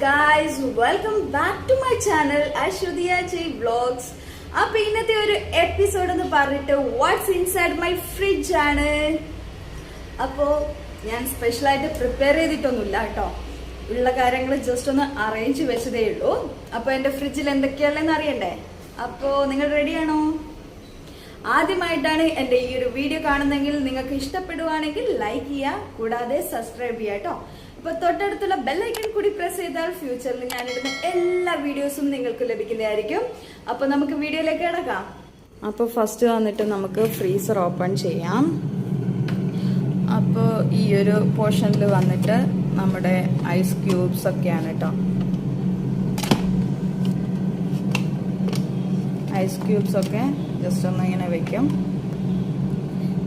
guys, welcome back to my channel Aswathiajayvlogs. അപ്പോൾ ഇന്നത്തെ ഒരു എപ്പിസോഡ് എന്ന് പറഞ്ഞിട്ട് വാട്ട്സ് ഇൻസൈഡ് മൈ ഫ്രിഡ്ജ് ആണ്. അപ്പോൾ ഞാൻ സ്പെഷ്യലായിട്ട് പ്രിപ്പയർ ചെയ്തിട്ടൊന്നുമില്ല കേട്ടോ, ഉള്ള കാര്യങ്ങൾ ജസ്റ്റ് ഒന്ന് അറേഞ്ച് വെച്ചതേ ഉള്ളൂ. അപ്പോൾ എൻ്റെ ഫ്രിഡ്ജിൽ എന്തൊക്കെയാണെന്ന് അറിയണ്ടേ? അപ്പോൾ നിങ്ങൾ റെഡിയാണോ? ആദ്യമായിട്ടാണ് എൻ്റെ ഈ ഒരു വീഡിയോ കാണുന്നതെങ്കിൽ നിങ്ങൾക്ക് ഇഷ്ടപ്പെടുവാണെങ്കിൽ ലൈക്ക് ചെയ്യുക, കൂടാതെ സബ്സ്ക്രൈബ് ചെയ്യുക കേട്ടോ. അപ്പോൾ തൊട്ടടുത്തുള്ള ബെല്ലൈക്കൺ കൂടി പ്രസ് ചെയ്താൽ ഫ്യൂച്ചറിൽ ഞാനിടുന്ന എല്ലാ വീഡിയോസും നിങ്ങൾക്ക് ലഭിക്കുന്നതായിരിക്കും. അപ്പോൾ നമുക്ക് വീഡിയോയിലേക്ക് കിടക്കാം. അപ്പോൾ ഫസ്റ്റ് വന്നിട്ട് നമുക്ക് ഫ്രീസർ ഓപ്പൺ ചെയ്യാം. അപ്പോൾ ഈ ഒരു പോർഷനിൽ വന്നിട്ട് നമ്മുടെ ഐസ് ക്യൂബ്സ് ഒക്കെയാണ് കേട്ടോ. ഐസ് ക്യൂബ്സ് ഒക്കെ ജസ്റ്റ് ഒന്ന് ഇങ്ങനെ വെക്കും.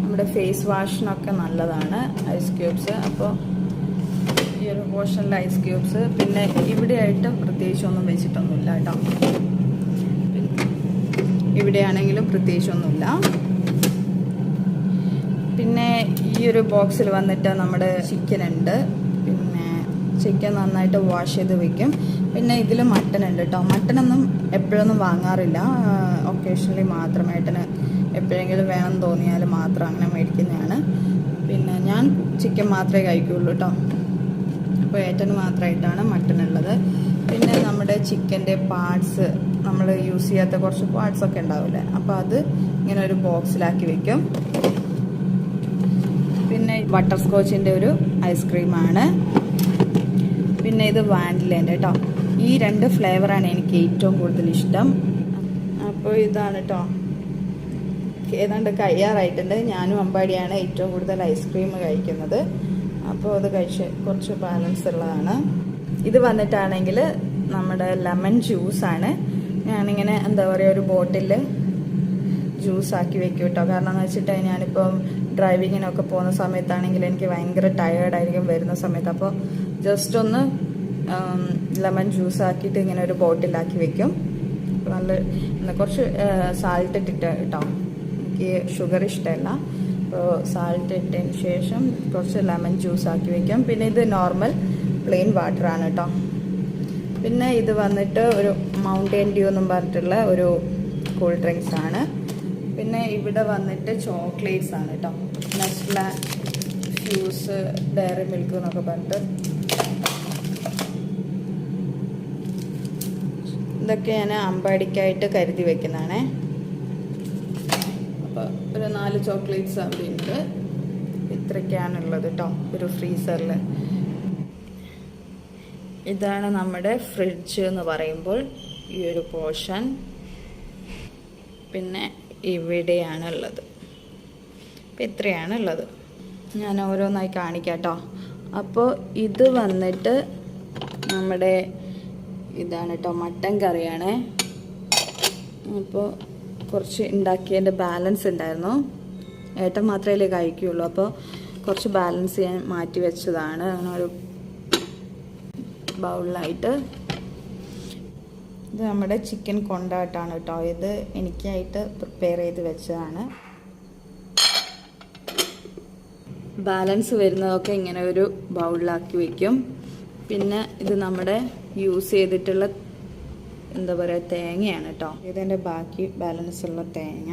നമ്മുടെ ഫേസ് വാഷിനൊക്കെ നല്ലതാണ് ഐസ് ക്യൂബ്സ്. അപ്പോൾ ഈ ഒരു പോർഷനിൽ ഐസ് ക്യൂബ്സ്, പിന്നെ ഇവിടെയായിട്ട് പ്രത്യേകിച്ചൊന്നും വെച്ചിട്ടൊന്നുമില്ല കേട്ടോ. ഇവിടെയാണെങ്കിലും പ്രത്യേകിച്ചൊന്നുമില്ല. പിന്നെ ഈ ഒരു ബോക്സിൽ വന്നിട്ട് നമ്മുടെ ചിക്കൻ ഉണ്ട്. പിന്നെ ചിക്കൻ നന്നായിട്ട് വാഷ് ചെയ്ത് വെക്കും. പിന്നെ ഇതിൽ മട്ടൻ ഉണ്ട് കേട്ടോ. മട്ടനൊന്നും എപ്പോഴൊന്നും വാങ്ങാറില്ല, ഒക്കേഷണലി മാത്രം. ഏട്ടന് എപ്പോഴെങ്കിലും വേണം തോന്നിയാൽ മാത്രം അങ്ങനെ മേടിക്കുന്നതാണ്. പിന്നെ ഞാൻ ചിക്കൻ മാത്രമേ കഴിക്കുകയുള്ളൂ കേട്ടോ. അപ്പോൾ ഏട്ടന് മാത്രമായിട്ടാണ് മട്ടൻ ഉള്ളത്. പിന്നെ നമ്മുടെ ചിക്കൻ്റെ പാർട്സ്, നമ്മൾ യൂസ് ചെയ്യാത്ത കുറച്ച് പാർട്സൊക്കെ ഉണ്ടാവില്ലേ, അപ്പോൾ അത് ഇങ്ങനെ ഒരു ബോക്സിലാക്കി വെക്കും. പിന്നെ ബട്ടർ സ്കോച്ചിൻ്റെ ഒരു ഐസ്ക്രീമാണ്. പിന്നെ ഇത് വാനിലേൻ്റെ കേട്ടോ. ഈ രണ്ട് ഫ്ലേവറാണ് എനിക്ക് ഏറ്റവും കൂടുതൽ ഇഷ്ടം. അപ്പോൾ ഇതാണ് കേട്ടോ, ഏതാണ്ട് കഴിയാറായിട്ടുണ്ട്. ഞാനും അമ്പാടിയാണ് ഏറ്റവും കൂടുതൽ ഐസ്ക്രീം കഴിക്കുന്നത്. അപ്പോൾ അത് കഴിച്ച് കുറച്ച് ബാലൻസ് ഉള്ളതാണ്. ഇത് വന്നിട്ടാണെങ്കിൽ നമ്മുടെ ലെമൺ ജ്യൂസാണ്. ഞാനിങ്ങനെ എന്താ പറയുക, ഒരു ബോട്ടിൽ ജ്യൂസാക്കി വെക്കും കേട്ടോ. കാരണം എന്ന് വെച്ചിട്ട് ഞാനിപ്പം ഡ്രൈവിങ്ങിനൊക്കെ പോകുന്ന സമയത്താണെങ്കിൽ എനിക്ക് ഭയങ്കര ടയേർഡായിരിക്കും വരുന്ന സമയത്ത്. അപ്പോൾ ജസ്റ്റ് ഒന്ന് ലെമൺ ജ്യൂസ് ആക്കിയിട്ട് ഇങ്ങനെ ഒരു ബോട്ടിലാക്കി വെക്കും. നല്ല കുറച്ച് സാൾട്ട് ഇട്ടിട്ട് കേട്ടോ, എനിക്ക് ഷുഗർ ഇഷ്ടമല്ല. അപ്പോൾ സാൾട്ട് ഇട്ടതിന് ശേഷം കുറച്ച് ലെമൺ ജ്യൂസ് ആക്കി വെക്കും. പിന്നെ ഇത് നോർമൽ പ്ലെയിൻ വാട്ടറാണ് കേട്ടോ. പിന്നെ ഇത് വന്നിട്ട് ഒരു മൗണ്ടൻ ഡ്യൂ എന്നും പറഞ്ഞിട്ടുള്ള ഒരു കൂൾ ഡ്രിങ്ക്സ് ആണ്. പിന്നെ ഇവിടെ വന്നിട്ട് ചോക്ലേറ്റ്സ് ആണ് കേട്ടോ. നെസ്ല, ഫ്യൂസ്, ഡയറി മിൽക്ക് എന്നൊക്കെ പറഞ്ഞിട്ട് ഇതൊക്കെ ഞാൻ അമ്പാടിക്കായിട്ട് കരുതി വെക്കുന്നതാണേ. അപ്പോൾ ഒരു 4 ചോക്ലേറ്റ്സ് അവിടെ ഉണ്ട്. ഇത്രയ്ക്കാണുള്ളത് കേട്ടോ ഒരു ഫ്രീസറിൽ. ഇതാണ് നമ്മുടെ ഫ്രിഡ്ജ് എന്ന് പറയുമ്പോൾ ഈ ഒരു പോർഷൻ. പിന്നെ ഇവിടെയാണുള്ളത്. അപ്പം ഇത്രയാണുള്ളത്. ഞാൻ ഓരോന്നായി കാണിക്കാം കേട്ടോ. അപ്പോൾ ഇത് വന്നിട്ട് നമ്മുടെ ഇതാണ് കേട്ടോ, മട്ടൻ കറിയാണ്. അപ്പോൾ കുറച്ച് ഉണ്ടാക്കിയതിൻ്റെ ബാലൻസ് ഉണ്ടായിരുന്നു. ഏട്ടൻ മാത്രമേ കഴിക്കുകയുള്ളൂ. അപ്പോൾ കുറച്ച് ബാലൻസ് ഞാൻ മാറ്റി വെച്ചതാണ് അങ്ങനെ ഒരു ബൗളിലായിട്ട്. ഇത് നമ്മുടെ ചിക്കൻ കൊണ്ടാട്ടാണ് കേട്ടോ. ഇത് എനിക്കായിട്ട് പ്രിപ്പയർ ചെയ്ത് വെച്ചതാണ്. ബാലൻസ് വരുന്നതൊക്കെ ഇങ്ങനെ ഒരു ബൗളിലാക്കി വയ്ക്കും. പിന്നെ ഇത് നമ്മുടെ യൂസ് ചെയ്തിട്ടുള്ള എന്താ പറയുക, തേങ്ങയാണ് കേട്ടോ. ഇതിൻ്റെ ബാക്കി ബാലൻസ് ഉള്ള തേങ്ങ.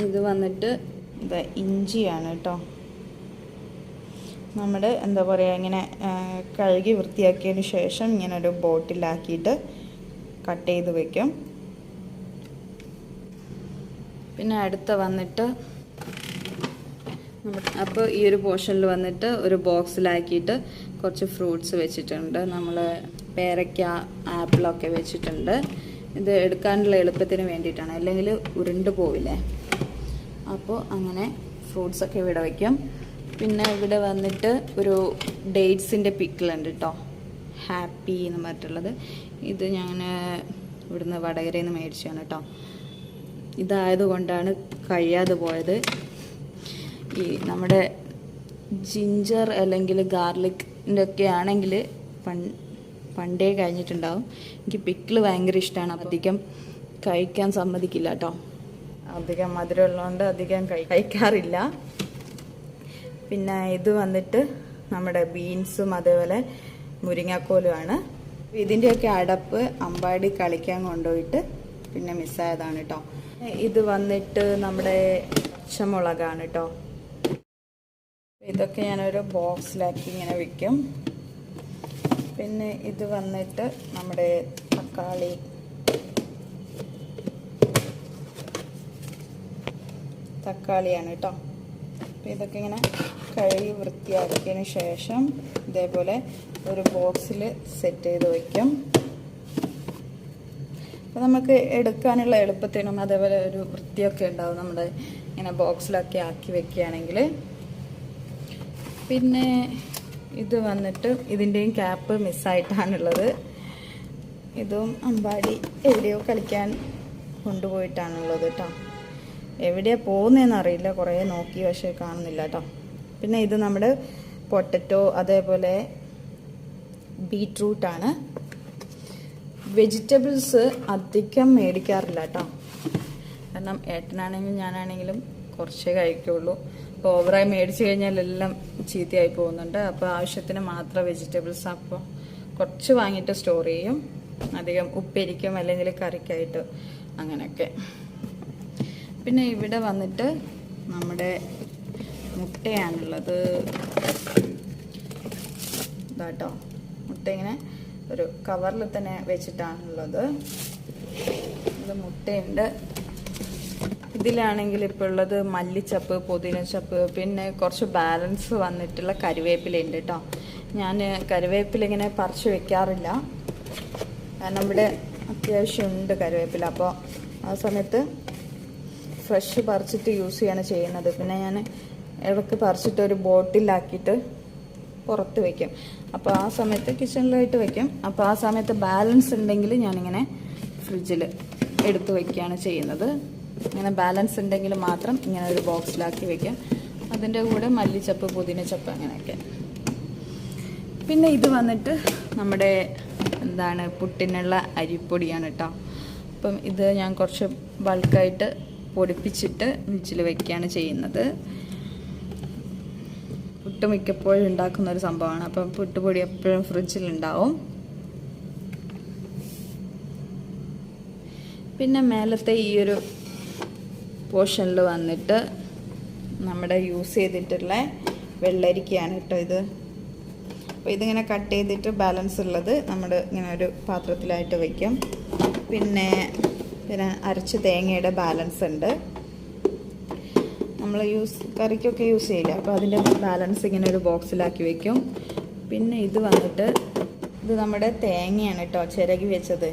ഇത് വന്നിട്ട് ഇഞ്ചിയാണ് കേട്ടോ. നമ്മുടെ എന്താ പറയുക, ഇങ്ങനെ കഴുകി വൃത്തിയാക്കിയതിന് ശേഷം ഇങ്ങനെ ഒരു ബോട്ടിലാക്കിയിട്ട് കട്ട് ചെയ്ത് വെക്കും. പിന്നെ അടുത്ത വന്നിട്ട് അപ്പോൾ ഈ ഒരു പോർഷനിൽ വന്നിട്ട് ഒരു ബോക്സിലാക്കിയിട്ട് കുറച്ച് ഫ്രൂട്ട്സ് വെച്ചിട്ടുണ്ട്. നമ്മൾ പേരയ്ക്ക, ആപ്പിളൊക്കെ വെച്ചിട്ടുണ്ട്. ഇത് എടുക്കാനുള്ള എളുപ്പത്തിന് വേണ്ടിയിട്ടാണ്, അല്ലെങ്കിൽ ഉരുണ്ട് പോവില്ലേ. അപ്പോൾ അങ്ങനെ ഫ്രൂട്ട്സൊക്കെ ഇവിടെ വയ്ക്കും. പിന്നെ ഇവിടെ വന്നിട്ട് ഒരു ഡേറ്റ്സിൻ്റെ പിക്കിളുണ്ട് കേട്ടോ, ഹാപ്പി എന്ന് പറഞ്ഞിട്ടുള്ളത്. ഇത് ഞാൻ ഇവിടുന്ന് വടകരയിൽ നിന്ന് മേടിച്ചതാണ് കേട്ടോ. ഇതായതുകൊണ്ടാണ് കഴിയാതെ പോയത്. ഈ നമ്മുടെ ജിഞ്ചർ അല്ലെങ്കിൽ ഗാർലിക്കിൻ്റെ ഒക്കെ ആണെങ്കിൽ പണ്ടേ കഴിഞ്ഞിട്ടുണ്ടാവും. എനിക്ക് പിക്കിൾ ഭയങ്കര ഇഷ്ടമാണ്. അധികം കഴിക്കാൻ സമ്മതിക്കില്ല കേട്ടോ. അധികം മധുരമുള്ളതുകൊണ്ട് അധികം കഴിക്കാറില്ല. പിന്നെ ഇത് വന്നിട്ട് നമ്മുടെ ബീൻസും അതേപോലെ മുരിങ്ങാക്കോലുമാണ്. ഇതിൻ്റെയൊക്കെ അടപ്പ് അമ്പാടി കളിക്കാൻ കൊണ്ടുപോയിട്ട് പിന്നെ മിസ്സായതാണ് കേട്ടോ. ഇത് വന്നിട്ട് നമ്മുടെ പച്ചമുളകാണ് കേട്ടോ. ഇതൊക്കെ ഞാനൊരു ബോക്സിലാക്കി ഇങ്ങനെ വെക്കും. പിന്നെ ഇത് വന്നിട്ട് നമ്മുടെ തക്കാളിയാണ് കേട്ടോ. അപ്പോൾ ഇതൊക്കെ ഇങ്ങനെ കഴുകി വൃത്തിയാക്കിയതിന് ശേഷം ഇതേപോലെ ഒരു ബോക്സിൽ സെറ്റ് ചെയ്ത് വയ്ക്കും. അപ്പോൾ നമുക്ക് എടുക്കാനുള്ള എളുപ്പത്തിനും അതേപോലെ ഒരു വൃത്തിയൊക്കെ ഉണ്ടാവും നമ്മുടെ ഇങ്ങനെ ബോക്സിലൊക്കെ ആക്കി വെക്കുകയാണെങ്കിൽ. പിന്നെ ഇത് വന്നിട്ട് ഇതിൻ്റെയും ക്യാപ്പ് മിസ്സായിട്ടാണുള്ളത്. ഇതും അമ്പാടി എവിടെയോ കളിക്കാൻ കൊണ്ടുപോയിട്ടാണുള്ളത് കേട്ടോ. എവിടെയാണ് പോകുന്നതെന്ന് അറിയില്ല, കുറേ നോക്കി പക്ഷേ കാണുന്നില്ല കേട്ടോ. പിന്നെ ഇത് നമ്മുടെ പൊട്ടറ്റോ അതേപോലെ ബീട്രൂട്ടാണ്. വെജിറ്റബിൾസ് അധികം മേടിക്കാറില്ല കേട്ടോ. കാരണം ഏട്ടനാണെങ്കിലും ഞാനാണെങ്കിലും കുറച്ചേ കഴിക്കുള്ളൂ. അപ്പോൾ ഓവറായി മേടിച്ചു കഴിഞ്ഞാൽ എല്ലാം ചീത്തയായി പോകുന്നുണ്ട്. അപ്പോൾ ആവശ്യത്തിന് മാത്രം വെജിറ്റബിൾസ് അപ്പോൾ കുറച്ച് വാങ്ങിയിട്ട് സ്റ്റോർ ചെയ്യും. അധികം ഉപ്പേരിക്കും അല്ലെങ്കിൽ കറിക്കായിട്ട് അങ്ങനെയൊക്കെ. പിന്നെ ഇവിടെ വന്നിട്ട് നമ്മുടെ മുട്ടയാണുള്ളത്. ഇതാട്ടോ, മുട്ട ഇങ്ങനെ ഒരു കവറിൽ തന്നെ വെച്ചിട്ടാണുള്ളത്. ഇത് മുട്ടയുണ്ട്. ഇതിലാണെങ്കിൽ ഇപ്പോൾ ഉള്ളത് മല്ലിച്ചപ്പ്, പുതിനച്ചപ്പ്, പിന്നെ കുറച്ച് ബാലൻസ് വന്നിട്ടുള്ള കറിവേപ്പിലയുണ്ട് കേട്ടോ. ഞാൻ കറിവേപ്പില ഇങ്ങനെ പറിച്ച് വെക്കാറില്ല, കാരണം ഇവിടെ അത്യാവശ്യമുണ്ട് കറിവേപ്പില. അപ്പോൾ ആ സമയത്ത് ഫ്രഷ് പറിച്ചിട്ട് യൂസ് ചെയ്യാണ് ചെയ്യുന്നത്. പിന്നെ ഞാൻ ഇടയ്ക്ക് പറിച്ചിട്ട് ഒരു ബോട്ടിലാക്കിയിട്ട് പുറത്ത് വയ്ക്കും. അപ്പോൾ ആ സമയത്ത് കിച്ചണിലായിട്ട് വയ്ക്കും. അപ്പോൾ ആ സമയത്ത് ബാലൻസ് ഉണ്ടെങ്കിൽ ഞാനിങ്ങനെ ഫ്രിഡ്ജിൽ എടുത്ത് വയ്ക്കുകയാണ് ചെയ്യുന്നത്. ഇങ്ങനെ ബാലൻസ് ഉണ്ടെങ്കിൽ മാത്രം ഇങ്ങനെ ഒരു ബോക്സിലാക്കി വയ്ക്കാം. അതിൻ്റെ കൂടെ മല്ലിച്ചപ്പ്, പുതിനച്ചപ്പ് അങ്ങനെയൊക്കെ. പിന്നെ ഇത് വന്നിട്ട് നമ്മുടെ പുട്ടിനുള്ള അരിപ്പൊടിയാണ് കേട്ടോ. അപ്പം ഇത് ഞാൻ കുറച്ച് ബൾക്കായിട്ട് പൊടിപ്പിച്ചിട്ട് ഫ്രിഡ്ജിൽ വയ്ക്കുകയാണ് ചെയ്യുന്നത്. പുട്ട് മിക്കപ്പോഴും ഉണ്ടാക്കുന്ന ഒരു സംഭവമാണ്. അപ്പം പുട്ടുപൊടി എപ്പോഴും ഫ്രിഡ്ജിലുണ്ടാവും. പിന്നെ മേലത്തെ ഈ ഒരു പോർഷനിൽ വന്നിട്ട് നമ്മുടെ യൂസ് ചെയ്തിട്ടുള്ള വെള്ളരിക്കയാണ് കേട്ടോ ഇത്. അപ്പോൾ ഇതിങ്ങനെ കട്ട് ചെയ്തിട്ട് ബാലൻസ് ഉള്ളത് നമ്മൾ ഇങ്ങനെ ഒരു പാത്രത്തിലായിട്ട് വയ്ക്കും. പിന്നെ അരച്ച തേങ്ങയുടെ ബാലൻസ് ഉണ്ട്, നമ്മൾ കറിക്കൊക്കെ യൂസ് ചെയ്യില്ല. അപ്പോൾ അതിൻ്റെ ബാലൻസ് ഇങ്ങനെ ഒരു ബോക്സിലാക്കി വയ്ക്കും. പിന്നെ ഇത് വന്നിട്ട് ഇത് നമ്മുടെ തേങ്ങയാണ് കേട്ടോ, ചിരകി വെച്ചത്.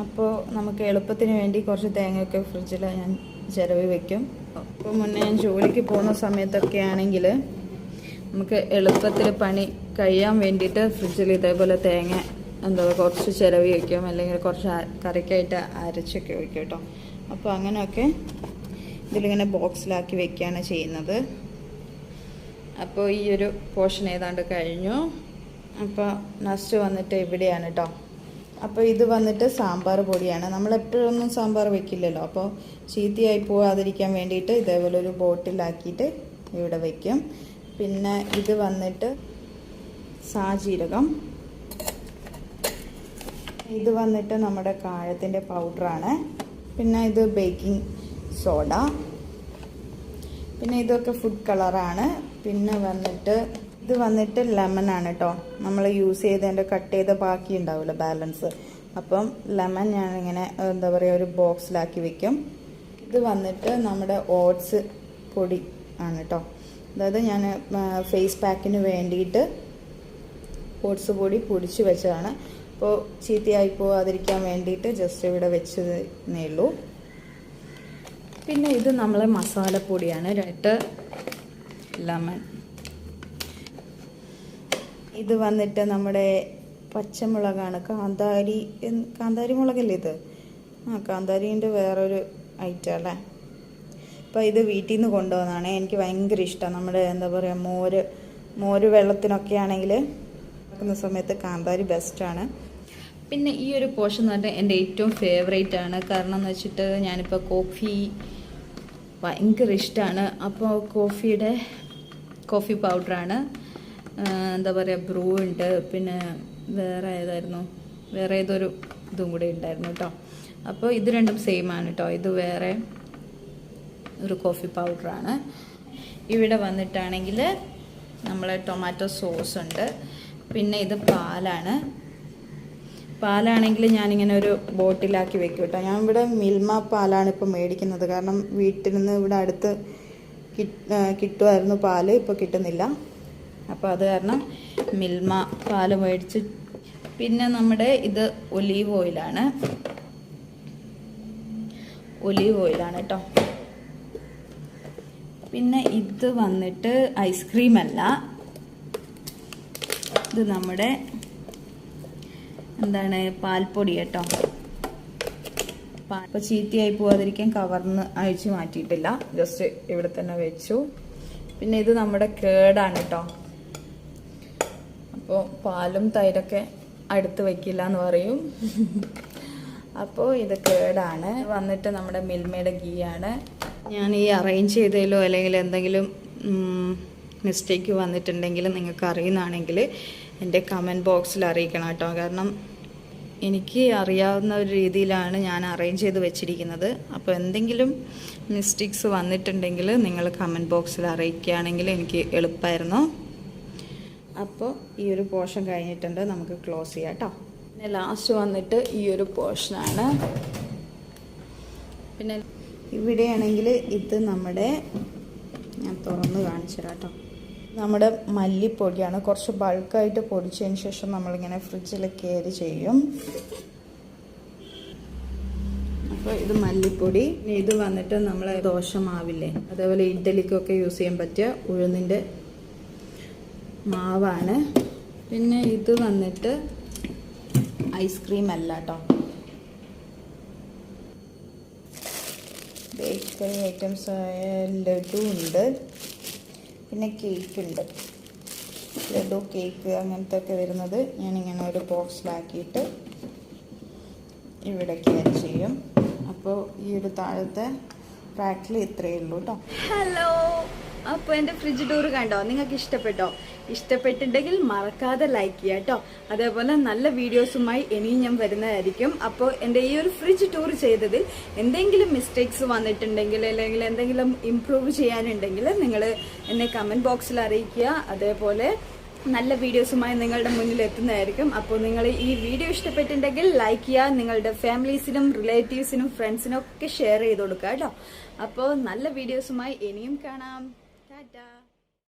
അപ്പോൾ നമുക്ക് എളുപ്പത്തിന് വേണ്ടി കുറച്ച് തേങ്ങയൊക്കെ ഫ്രിഡ്ജിൽ ഞാൻ ചിരവി വയ്ക്കും. അപ്പോൾ മുന്നേ ഞാൻ ജോലിക്ക് പോകുന്ന സമയത്തൊക്കെ ആണെങ്കിൽ നമുക്ക് എളുപ്പത്തിൽ പണി കഴിയാൻ വേണ്ടിയിട്ട് ഫ്രിഡ്ജിൽ ഇതേപോലെ തേങ്ങ കുറച്ച് ചിരവി വയ്ക്കും, അല്ലെങ്കിൽ കുറച്ച് കറിക്കായിട്ട് അരച്ചൊക്കെ വയ്ക്കും കേട്ടോ. അപ്പോൾ അങ്ങനെയൊക്കെ ഇതിലിങ്ങനെ ബോക്സിലാക്കി വെക്കുകയാണ് ചെയ്യുന്നത്. അപ്പോൾ ഈ ഒരു പോർഷൻ ഏതാണ്ട് കഴിഞ്ഞു. അപ്പോൾ നെക്സ്റ്റ് വന്നിട്ട് ഇവിടെയാണ് കേട്ടോ. അപ്പോൾ ഇത് വന്നിട്ട് സാമ്പാർ പൊടിയാണ്. നമ്മളെപ്പോഴൊന്നും സാമ്പാർ വെക്കില്ലല്ലോ, അപ്പോൾ ചീത്തയായി പോകാതിരിക്കാൻ വേണ്ടിയിട്ട് ഇതേപോലെ ഒരു ബോട്ടിലാക്കിയിട്ട് ഇവിടെ വയ്ക്കും. പിന്നെ ഇത് വന്നിട്ട് സാജീരകം. ഇത് വന്നിട്ട് നമ്മുടെ കാഴത്തിൻ്റെ പൗഡറാണ്. പിന്നെ ഇത് ബേക്കിംഗ് സോഡ. പിന്നെ ഇതൊക്കെ ഫുഡ് കളറാണ്. പിന്നെ വന്നിട്ട് ഇത് വന്നിട്ട് ലെമണാണ് കേട്ടോ. നമ്മൾ യൂസ് ചെയ്തതിൻ്റെ കട്ട് ചെയ്ത ബാക്കി ഉണ്ടാവില്ല ബാലൻസ്, അപ്പം ലെമൺ ഞാനിങ്ങനെ ഒരു ബോക്സിലാക്കി വെക്കും. ഇത് വന്നിട്ട് നമ്മുടെ ഓട്സ് പൊടി ആണ് കേട്ടോ. അതായത് ഞാൻ ഫേസ് പാക്കിന് വേണ്ടിയിട്ട് ഓട്സ് പൊടി പൊടിച്ച് വെച്ചതാണ്. അപ്പോൾ ചീത്തയായി പോകാതിരിക്കാൻ വേണ്ടിയിട്ട് ജസ്റ്റ് ഇവിടെ വെച്ചതേ ഉള്ളൂ. പിന്നെ ഇത് നമ്മളെ മസാലപ്പൊടിയാണ്, 2 ലെമൺ. ഇത് വന്നിട്ട് നമ്മുടെ പച്ചമുളകാണ്, കാന്താരി മുളകല്ലേ ഇത്? കാന്താരീൻ്റെ വേറൊരു ഐറ്റം അല്ലേ. അപ്പോൾ ഇത് വീട്ടിൽ നിന്ന് കൊണ്ടുവന്നതാണ്. എനിക്ക് ഭയങ്കര ഇഷ്ടമാണ്. നമ്മുടെ മോര് വെള്ളത്തിനൊക്കെ ആണെങ്കിൽ വെക്കുന്ന സമയത്ത് കാന്താരി ബെസ്റ്റാണ്. പിന്നെ ഈ ഒരു പോർഷൻ എന്ന് പറഞ്ഞാൽ എൻ്റെ ഏറ്റവും ഫേവറേറ്റ് ആണ്. കാരണം എന്ന് വെച്ചിട്ട് ഞാനിപ്പോൾ കോഫി ഭയങ്കര ഇഷ്ടമാണ്. അപ്പോൾ കോഫി പൗഡറാണ്. എന്താ പറയുക ബ്രൂ ഉണ്ട്, പിന്നെ വേറെ ഏതായിരുന്നു, വേറെ ഏതൊരു ഇതും കൂടെ ഉണ്ടായിരുന്നു കേട്ടോ. അപ്പോൾ ഇത് രണ്ടും സെയിം ആണ് കേട്ടോ. ഇത് വേറെ ഒരു കോഫി പൗഡറാണ്. ഇവിടെ വന്നിട്ടാണെങ്കിൽ നമ്മൾ ടൊമാറ്റോ സോസ് ഉണ്ട്. പിന്നെ ഇത് പാലാണ്. പാലാണെങ്കിൽ ഞാനിങ്ങനെ ഒരു ബോട്ടിലാക്കി വെക്കും കേട്ടോ. ഞാൻ ഇവിടെ മിൽമ പാലാണ് ഇപ്പോൾ മേടിക്കുന്നത്. കാരണം വീട്ടിൽ നിന്ന് ഇവിടെ അടുത്ത് കിട്ടുമായിരുന്നു പാല്, ഇപ്പോൾ കിട്ടുന്നില്ല. അപ്പോൾ അത് കാരണം മിൽമ പാല് മേടിച്ച്. പിന്നെ നമ്മുടെ ഇത് ഒലീവ് ഓയിലാണ് കേട്ടോ. പിന്നെ ഇത് വന്നിട്ട് ഐസ്ക്രീം അല്ല, ഇത് നമ്മുടെ എന്താണ് പാൽപ്പൊടി കേട്ടോ. ഇപ്പോൾ ചീത്തയായി പോവാതിരിക്കാൻ കവർന്ന് അഴിച്ച് മാറ്റിയിട്ടില്ല, ജസ്റ്റ് ഇവിടെ തന്നെ വെച്ചു. പിന്നെ ഇത് നമ്മുടെ കേടാണ് കേട്ടോ. അപ്പോൾ പാലും തൈരൊക്കെ അടുത്ത് വയ്ക്കില്ല എന്ന് പറയും. അപ്പോൾ ഇത് കേടാണ്. വന്നിട്ട് നമ്മുടെ മിൽമയുടെ ഗീ ആണ്. ഞാൻ ഈ അറേഞ്ച് ചെയ്തതിലോ അല്ലെങ്കിൽ എന്തെങ്കിലും മിസ്റ്റേക്ക് വന്നിട്ടുണ്ടെങ്കിൽ നിങ്ങൾക്ക് അറിയുന്നതാണെങ്കിൽ എൻ്റെ കമൻറ്റ് ബോക്സിൽ അറിയിക്കണം കേട്ടോ. കാരണം എനിക്ക് അറിയാവുന്ന ഒരു രീതിയിലാണ് ഞാൻ അറേഞ്ച് ചെയ്ത് വെച്ചിരിക്കുന്നത്. അപ്പോൾ എന്തെങ്കിലും മിസ്റ്റേക്സ് വന്നിട്ടുണ്ടെങ്കിൽ നിങ്ങൾ കമൻറ്റ് ബോക്സിൽ അറിയിക്കുകയാണെങ്കിൽ എനിക്ക് എളുപ്പമായിരുന്നു. അപ്പോൾ ഈ ഒരു പോർഷൻ കഴിഞ്ഞിട്ടുണ്ട്, നമുക്ക് ക്ലോസ് ചെയ്യാം കേട്ടോ. പിന്നെ ലാസ്റ്റ് വന്നിട്ട് ഈ ഒരു പോർഷനാണ്. പിന്നെ ഇവിടെയാണെങ്കിൽ ഇത് നമ്മുടെ, ഞാൻ തുറന്ന് കാണിച്ചു തരാം കേട്ടോ, നമ്മുടെ മല്ലിപ്പൊടിയാണ്. കുറച്ച് ബൾക്കായിട്ട് പൊടിച്ചതിന് ശേഷം നമ്മളിങ്ങനെ ഫ്രിഡ്ജിൽ കയറി ചെയ്യും. അപ്പോൾ ഇത് മല്ലിപ്പൊടി. ഇത് വന്നിട്ട് നമ്മൾ ദോശ മാവില്ലേ, അതേപോലെ ഇഡ്ഡലിക്കൊക്കെ യൂസ് ചെയ്യാൻ പറ്റിയ ഉഴുന്നിൻ്റെ മാവാണ്. പിന്നെ ഇത് വന്നിട്ട് ഐസ്ക്രീം അല്ല കേട്ടോ, ബേക്കറി ഐറ്റംസ് ആയ ലഡു ഉണ്ട്, പിന്നെ കേക്ക് ഉണ്ട്. ലഡു കേക്ക് അങ്ങനത്തെ ഒക്കെ വരുന്നത് ഞാനിങ്ങനെ ഒരു ബോക്സിലാക്കിയിട്ട് ഇവിടെ കെയർ ചെയ്യും. അപ്പോൾ ഈ ഒരു താഴത്തെ റാക്കിൽ ഇത്രയേ ഉള്ളൂ കേട്ടോ. ഹലോ, അപ്പോൾ എൻ്റെ ഫ്രിഡ്ജ് ടൂർ കണ്ടോ? നിങ്ങൾക്ക് ഇഷ്ടപ്പെട്ടോ? ഇഷ്ടപ്പെട്ടിട്ടുണ്ടെങ്കിൽ മറക്കാതെ ലൈക്ക് ചെയ്യുക കേട്ടോ. അതേപോലെ നല്ല വീഡിയോസുമായി ഇനിയും ഞാൻ വരുന്നതായിരിക്കും. അപ്പോൾ എൻ്റെ ഈ ഒരു ഫ്രിഡ്ജ് ടൂർ ചെയ്തതിൽ എന്തെങ്കിലും മിസ്റ്റേക്സ് വന്നിട്ടുണ്ടെങ്കിൽ അല്ലെങ്കിൽ എന്തെങ്കിലും ഇംപ്രൂവ് ചെയ്യാനുണ്ടെങ്കിൽ നിങ്ങൾ എന്നെ കമൻറ്റ് ബോക്സിൽ അറിയിക്കുക. അതേപോലെ നല്ല വീഡിയോസുമായി നിങ്ങളുടെ മുന്നിൽ എത്തുന്നതായിരിക്കും. അപ്പോൾ നിങ്ങൾ ഈ വീഡിയോ ഇഷ്ടപ്പെട്ടിട്ടുണ്ടെങ്കിൽ ലൈക്ക് ചെയ്യുക, നിങ്ങളുടെ ഫാമിലീസിനും റിലേറ്റീവ്സിനും ഫ്രണ്ട്സിനും ഒക്കെ ഷെയർ ചെയ്ത് കൊടുക്കുക കേട്ടോ. അപ്പോൾ നല്ല വീഡിയോസുമായി ഇനിയും കാണാം. ടാറ്റാ.